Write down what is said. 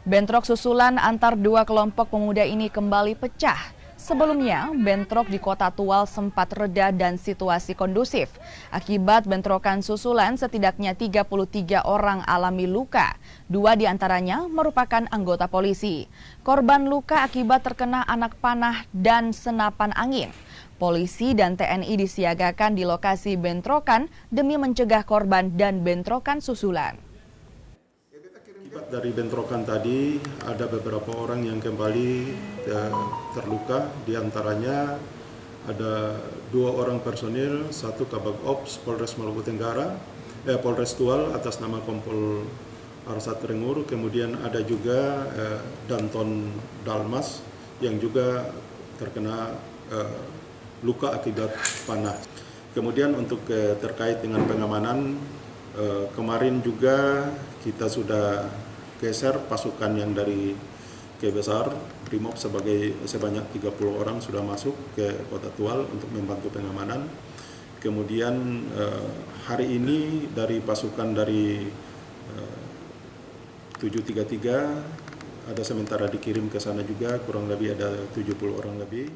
Bentrok susulan antar dua kelompok pemuda ini kembali pecah. Sebelumnya, bentrok di Kota Tual sempat reda dan situasi kondusif. Akibat bentrokan susulan, setidaknya 33 orang alami luka. 2 diantaranya merupakan anggota polisi. Korban luka akibat terkena anak panah dan senapan angin. Polisi dan TNI disiagakan di lokasi bentrokan demi mencegah korban dan bentrokan susulan. Akibat dari bentrokan tadi, ada beberapa orang yang kembali terluka, diantaranya ada 2 orang personil, 1 Kabag Ops Polres Maluku Tenggara, Polres Tual atas nama Kompol Arsat Rengur, kemudian ada juga Danton Dalmas yang juga terkena luka akibat panah. Kemudian untuk terkait dengan pengamanan, kemarin juga kita sudah geser pasukan yang dari Besar Brimob sebanyak 30 orang sudah masuk ke Kota Tual untuk membantu pengamanan. Kemudian hari ini dari pasukan dari 733 ada sementara dikirim ke sana juga, kurang lebih ada 70 orang lebih.